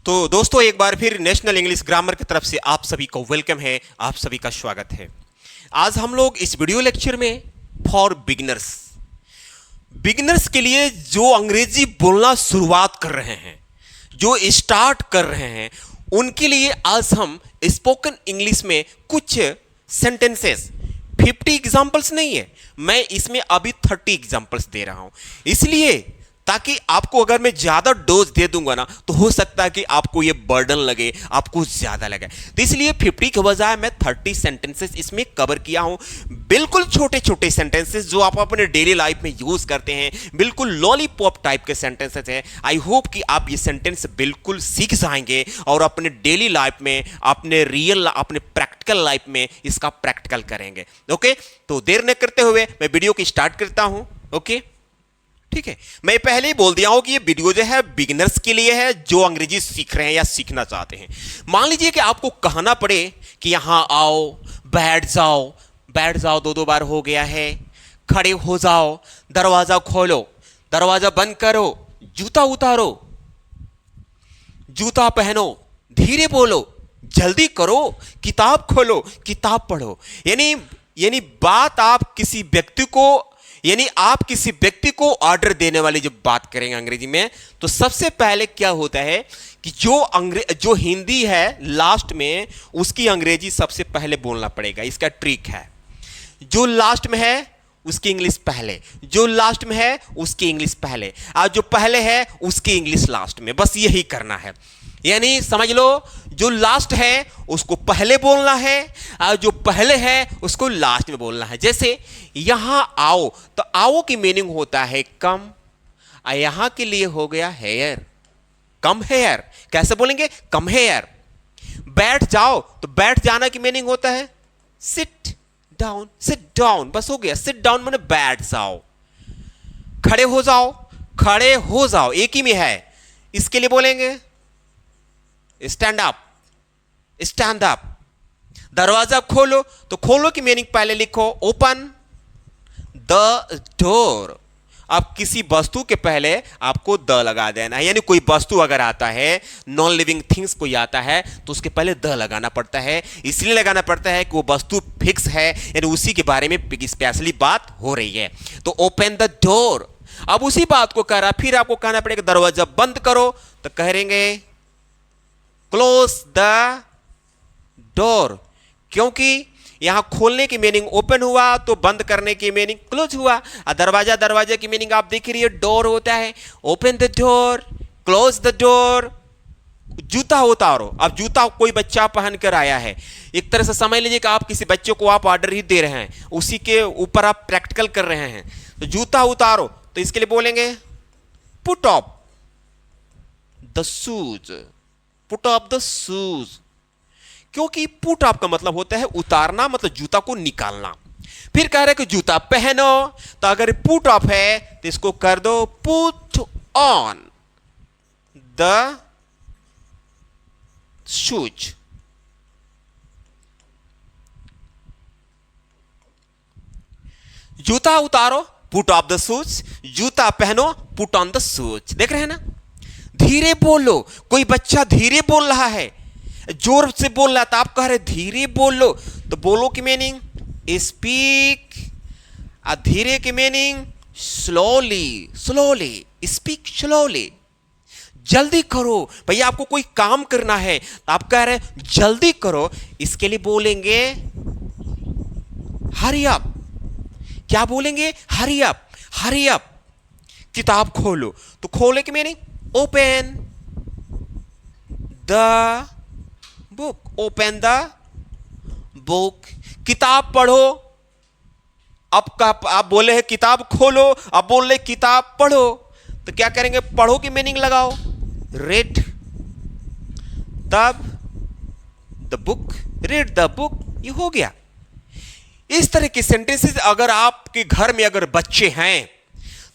तो दोस्तों एक बार फिर नेशनल इंग्लिश ग्रामर की तरफ से आप सभी को वेलकम है, आप सभी का स्वागत है। आज हम लोग इस वीडियो लेक्चर में फॉर बिगिनर्स के लिए जो अंग्रेजी बोलना शुरुआत कर रहे हैं, जो स्टार्ट कर रहे हैं, उनके लिए आज हम स्पोकन इंग्लिश में कुछ सेंटेंसेस 50 एग्जाम्पल्स नहीं है, मैं इसमें अभी 30 एग्जाम्पल्स दे रहा हूं, इसलिए ताकि आपको अगर मैं ज्यादा डोज दे दूंगा ना तो हो सकता है कि आपको ये बर्डन लगे, आपको ज्यादा लगे। तो इसलिए 50 के बजाय मैं 30 सेंटेंसेस इसमें कवर किया हूं। बिल्कुल छोटे छोटे सेंटेंसेस जो आप अपने डेली लाइफ में यूज करते हैं, बिल्कुल लॉलीपॉप टाइप के सेंटेंसेस हैं। आई होप कि आप ये सेंटेंस बिल्कुल सीख जाएंगे और अपने डेली लाइफ में, अपने प्रैक्टिकल लाइफ में इसका प्रैक्टिकल करेंगे। ओके, तो देर न करते हुए मैं वीडियो की स्टार्ट करता हूं। ओके, ठीक है, मैं पहले ही बोल दिया हूं कि ये वीडियो जो है बिगिनर्स के लिए है, जो अंग्रेजी सीख रहे हैं या सीखना चाहते हैं। मान लीजिए कि आपको कहना पड़े कि यहां आओ, बैठ जाओ 2 बार हो गया है, खड़े हो जाओ, दरवाजा खोलो, दरवाजा बंद करो, जूता उतारो, जूता पहनो, धीरे बोलो, जल्दी करो, किताब खोलो, किताब पढ़ो। यानी बात आप किसी व्यक्ति को, आप किसी व्यक्ति को ऑर्डर देने वाली जब बात करेंगे अंग्रेजी में, तो सबसे पहले क्या होता है कि जो हिंदी है लास्ट में, उसकी अंग्रेजी सबसे पहले बोलना पड़ेगा। इसका ट्रिक है, जो लास्ट में है उसकी इंग्लिश पहले, जो लास्ट में है उसकी इंग्लिश पहले, और जो पहले है उसकी इंग्लिश लास्ट में। बस यही करना है। यानी समझ लो, जो लास्ट है उसको पहले बोलना है और जो पहले है उसको लास्ट में बोलना है। जैसे यहां आओ, तो आओ की मीनिंग होता है कम, और यहां के लिए हो गया हेयर, कम हेयर। कैसे बोलेंगे? Come here. बैठ जाओ, तो बैठ जाना की मीनिंग होता है सिट डाउन, बस हो गया। सिट डाउन माने बैठ जाओ। खड़े हो जाओ एक ही में है, इसके लिए बोलेंगे स्टैंड अप। दरवाजा खोलो, तो खोलो की मीनिंग पहले लिखो ओपन द डोर। अब किसी वस्तु के पहले आपको द लगा देना है, यानी कोई वस्तु अगर आता है, नॉन लिविंग थिंग्स कोई आता है, तो उसके पहले द लगाना पड़ता है। इसलिए लगाना पड़ता है कि वो वस्तु फिक्स है, यानी उसी के बारे में स्पेशली बात हो रही है। तो ओपन द डोर। अब उसी बात को कह रहा, फिर आपको कहना पड़ेगा दरवाजा बंद करो, तो कहेंगे क्लोज द डोर, क्योंकि यहां खोलने की मीनिंग ओपन हुआ तो बंद करने की मीनिंग क्लोज हुआ। और दरवाजा की मीनिंग आप देख रही है, डोर होता है। Open the door, close the door. जूता उतारो, अब जूता कोई बच्चा पहन कर आया है, एक तरह से समझ लीजिए कि आप किसी बच्चे को आप ऑर्डर ही दे रहे हैं, उसी के ऊपर आप प्रैक्टिकल कर रहे हैं। तो जूता उतारो, तो इसके लिए बोलेंगे put off the shoes, put off the shoes, क्योंकि पुट ऑफ का मतलब होता है उतारना, मतलब जूता को निकालना। फिर कह रहे कि जूता पहनो, तो अगर पुट ऑफ है तो इसको कर दो पुट ऑन द शूज। जूता उतारो, पुट ऑफ द शूज, जूता पहनो, पुट ऑन द शूज। देख रहे हैं ना? धीरे बोलो, कोई बच्चा धीरे बोल रहा है, जोर से बोल रहा था, आप कह रहे धीरे बोलो, तो बोलो की मीनिंग स्पीक, और धीरे की मीनिंग स्लोली, स्पीक स्लोली। जल्दी करो, भैया आपको कोई काम करना है तो आप कह रहे जल्दी करो, इसके लिए बोलेंगे हरी अप। क्या बोलेंगे? Hurry up. किताब खोलो, तो खोले की मीनिंग ओपन द बुक, किताब पढ़ो। आप बोले हैं किताब खोलो, अब बोल रहे किताब पढ़ो, तो क्या करेंगे? पढ़ो की मीनिंग लगाओ रीड द बुक, ये हो गया। इस तरह के सेंटेंसेस अगर आपके घर में अगर बच्चे हैं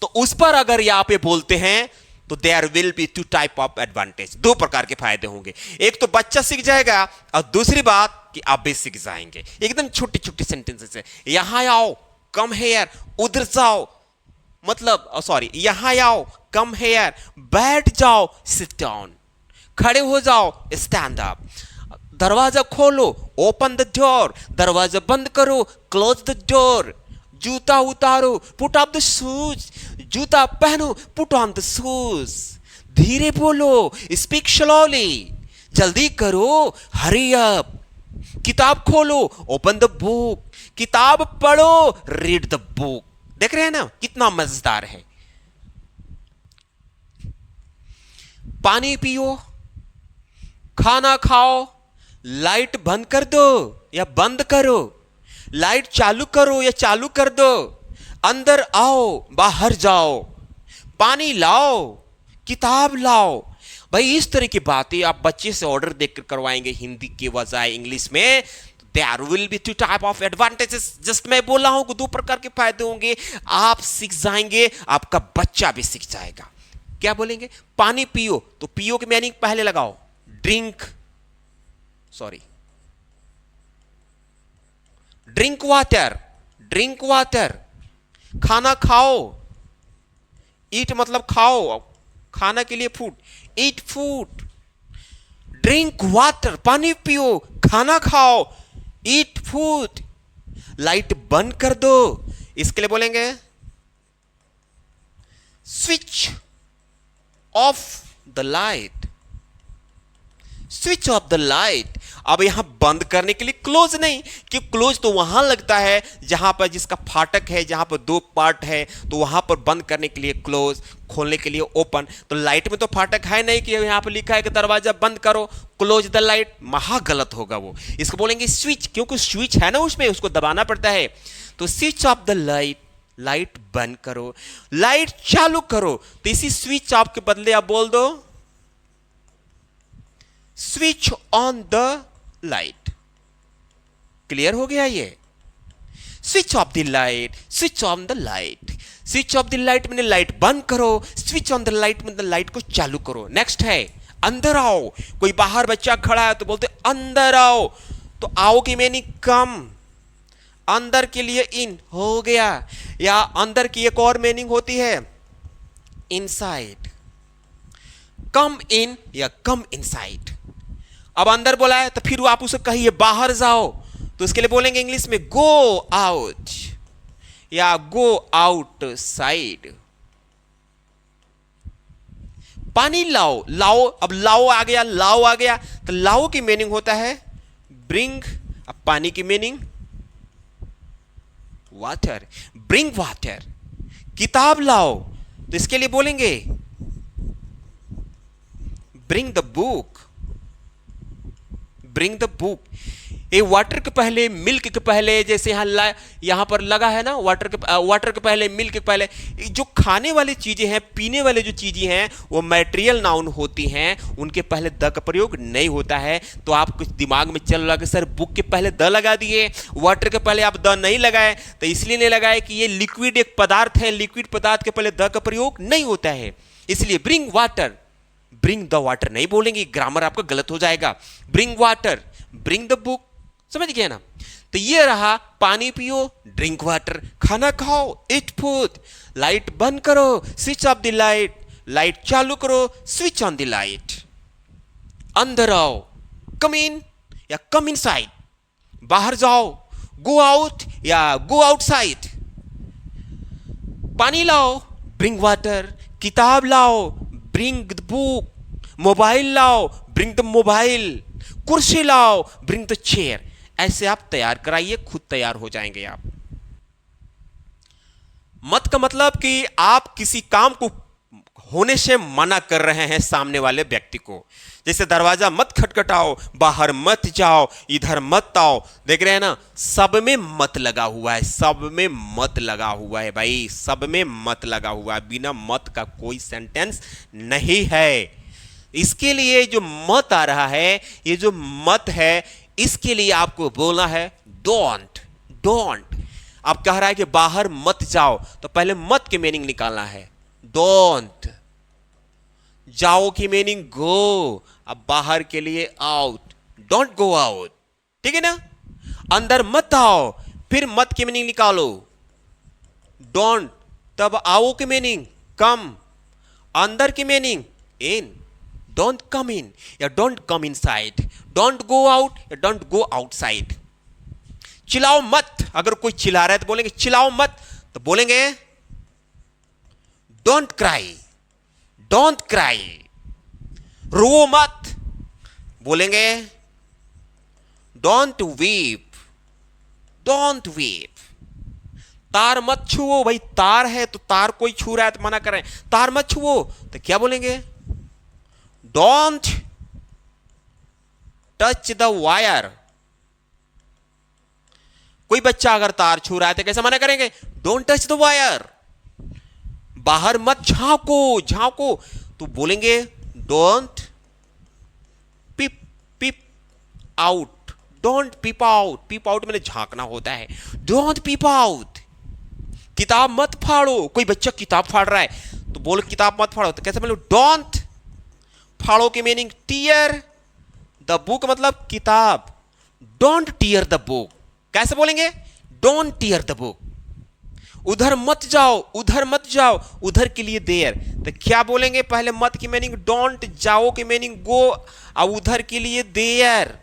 तो उस पर अगर यहाँ पे बोलते हैं तो there will be 2 type of advantage, 2 प्रकार के फायदे होंगे। एक तो बच्चा सीख जाएगा, और दूसरी बात कि आप भी सीख जाएंगे। एकदम छोटी छोटी सेंटेंसेस है। यहां आओ, कम हेयर, उधर जाओ, मतलब यहां आओ, कम हेयर, बैठ जाओ, सिट डाउन। खड़े हो जाओ, स्टैंड अप। दरवाजा खोलो, ओपन द डोर। दरवाजा बंद करो, क्लोज द डोर। जूता उतारो, पुट ऑन द शूज। जूता पहनो, पुट ऑन द शूज। धीरे बोलो, स्पीक स्लोली। जल्दी करो, हरी अप। किताब खोलो, ओपन द बुक। किताब पढ़ो, रीड द बुक। देख रहे हैं ना कितना मजेदार है। पानी पियो, खाना खाओ, लाइट बंद कर दो या बंद करो, लाइट चालू करो या चालू कर दो, अंदर आओ, बाहर जाओ, पानी लाओ, किताब लाओ। भाई इस तरह की बातें आप बच्चे से ऑर्डर देकर करवाएंगे हिंदी के बजाय इंग्लिश में, there will be two type of advantages. Just मैं बोला हूं कि दो प्रकार के फायदे होंगे। आप सीख जाएंगे, आपका बच्चा भी सीख जाएगा। क्या बोलेंगे? पानी पियो, तो पियो के मीनिंग पहले लगाओ, drink, sorry, drink water, drink water. खाना खाओ, ईट मतलब खाओ, खाना के लिए food, eat food. Drink water, पानी पियो, खाना खाओ, ईट फूड। लाइट बंद कर दो, इसके लिए बोलेंगे switch off the light, switch off the light. अब यहां बंद करने के लिए क्लोज नहीं, कि क्लोज तो वहां लगता है जहां पर जिसका फाटक है, जहां पर दो पार्ट है, तो वहां पर बंद करने के लिए क्लोज, खोलने के लिए ओपन। तो लाइट में तो फाटक है नहीं कि यहां पर लिखा है कि दरवाजा बंद करो, क्लोज द लाइट, महा गलत होगा वो। इसको बोलेंगे स्विच, क्योंकि स्विच है ना उसमें, उसको दबाना पड़ता है। तो switch off the light, light बंद करो, लाइट चालू करो। तो इसी स्विच ऑफ के बदले आप बोल दो switch on the light. Clear हो गया ये? Switch off the light, switch on the light. Switch off the light मैंने लाइट बंद करो, स्विच ऑन द लाइट मतलब लाइट को चालू करो। नेक्स्ट है अंदर आओ। कोई बाहर बच्चा खड़ा है तो बोलते अंदर आओ, तो आओ की मीनिंग कम, अंदर के लिए इन हो गया। या अंदर की एक और मीनिंग होती है इनसाइड, कम इन या कम इनसाइड। अब अंदर बोला है तो फिर आप उसे कहिए बाहर जाओ, तो इसके लिए बोलेंगे इंग्लिश में गो आउट या गो आउट साइड। पानी लाओ, लाओ, अब लाओ आ गया, लाओ आ गया, तो लाओ की मीनिंग होता है ब्रिंग। अब पानी की मीनिंग वाटर, ब्रिंग वाटर। किताब लाओ, तो इसके लिए बोलेंगे bring the book, bring the book. ये वाटर के पहले, मिल्क के पहले, जैसे यहां पर लगा है ना, वाटर के पहले, मिल्क के पहले, जो खाने वाली चीजें हैं, पीने वाली जो चीजें हैं, वो मैटेरियल नाउन होती हैं, उनके पहले द का प्रयोग नहीं होता है। तो आप कुछ दिमाग में चल रहा कि सर बुक के पहले द लगा दिए, वाटर के पहले आप द नहीं लगाए, तो इसलिए नहीं लगाए कि ये लिक्विड एक पदार्थ है, लिक्विड पदार्थ के पहले द का प्रयोग नहीं होता है, इसलिए bring water, bring the water नहीं बोलेंगे, ग्रामर आपका गलत हो जाएगा। Bring water, bring the book, समझ गया ना? तो ये रहा पानी पियो, ड्रिंक वाटर, खाना खाओ, ईट फूड, लाइट बंद करो, switch off the light, light चालू करो, स्विच ऑन द लाइट। अंदर आओ, कम इन या कम इनसाइड। बाहर जाओ, गो आउट या गो आउटसाइड। पानी लाओ, ब्रिंग वाटर। किताब लाओ, ब्रिंग द बुक। मोबाइल लाओ, ब्रिंग द मोबाइल। कुर्सी लाओ, ब्रिंग द चेयर। ऐसे आप तैयार कराइए, खुद तैयार हो जाएंगे आप। मत का मतलब कि आप किसी काम को होने से मना कर रहे हैं सामने वाले व्यक्ति को। जैसे दरवाजा मत खटखटाओ, बाहर मत जाओ, इधर मत आओ। देख रहे हैं ना, सब में मत लगा हुआ है, सब में मत लगा हुआ है भाई, सब में मत लगा हुआ है। बिना मत का कोई सेंटेंस नहीं है। इसके लिए जो मत आ रहा है, ये जो मत है, इसके लिए आपको बोलना है डोंट, डोंट। आप कह रहा है कि बाहर मत जाओ, तो पहले मत की मीनिंग निकालना है, डोंट। जाओ की मीनिंग गो, अब बाहर के लिए आउट, डोंट गो आउट, ठीक है ना? अंदर मत आओ, फिर मत की मीनिंग निकालो, डोंट। तब आओ की मीनिंग कम, अंदर की मीनिंग इन। डोंट कम इन या don't come inside, don't go out या डोंट गो आउटसाइड। चिल्लाओ मत, अगर कोई चिल्ला रहा है तो बोलेंगे चिल्लाओ मत, तो बोलेंगे डोंट क्राई, डोंट क्राई। रो मत, बोलेंगे डोंट वीप, डोंट वीप। तार मत छुओ, भाई तार है तो तार कोई छू रहा है तो मना कर रहे हैं, तार मत छुओ, तो क्या बोलेंगे डोंट टच द वायर। कोई बच्चा अगर तार छू रहा है तो कैसे मना करेंगे, डोंट टच द वायर। बाहर मत झांको, झांको, तो बोलेंगे don't pip pip out, don't pip out. Pip out मैंने झांकना होता है, डोंट पिप आउट। किताब मत फाड़ो, कोई बच्चा किताब फाड़ रहा है तो बोलो किताब मत फाड़ो, तो कैसे बोलो डोंट। फाड़ो की मीनिंग टीयर द बुक, मतलब किताब, डोंट टीयर द बुक। कैसे बोलेंगे डोंट टीयर द बुक। उधर मत जाओ, उधर मत जाओ, उधर के लिए देयर, तो क्या बोलेंगे, पहले मत की मीनिंग डोंट, जाओ की मीनिंग गो, और उधर के लिए there,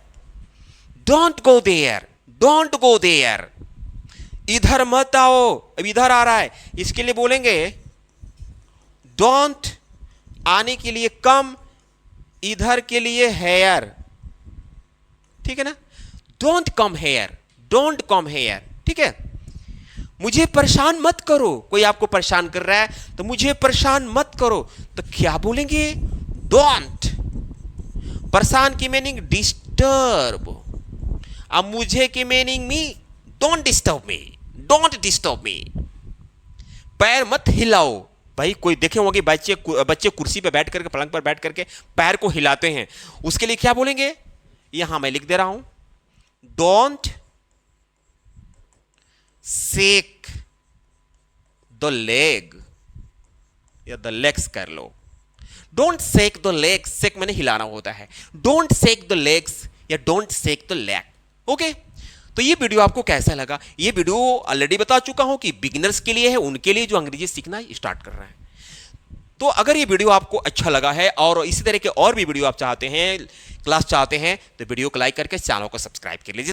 don't go there, don't go there. इधर मत आओ, अब इधर आ रहा है, इसके लिए बोलेंगे डोंट, आने के लिए कम, इधर के लिए हेयर, ठीक है ना, don't come here, don't come here, ठीक है। मुझे परेशान मत करो, कोई आपको परेशान कर रहा है तो मुझे परेशान मत करो, तो क्या बोलेंगे डोंट। परेशान की मीनिंग डिस्टर्ब, अब मुझे की meaning me don't disturb me, don't disturb me. पैर मत हिलाओ, भाई कोई देखे होंगे बच्चे कुर्सी पे बैठ करके, पलंग पर बैठ करके पैर को हिलाते हैं, उसके लिए क्या बोलेंगे, यहां मैं लिख दे रहा हूं, डोंट शेक द लेग, या द लेग्स कर लो, don't shake the legs, shake मैंने हिलाना होता है, डोंट शेक द लेग्स या don't shake the leg. Okay, तो ये वीडियो आपको कैसा लगा, ये वीडियो ऑलरेडी बता चुका हूं कि बिगिनर्स के लिए है, उनके लिए जो अंग्रेजी सीखना स्टार्ट कर रहे हैं। तो अगर ये वीडियो आपको अच्छा लगा है और इसी तरह के और भी वीडियो आप चाहते हैं, क्लास चाहते हैं, तो वीडियो को लाइक करके चैनल को सब्सक्राइब कर लीजिए।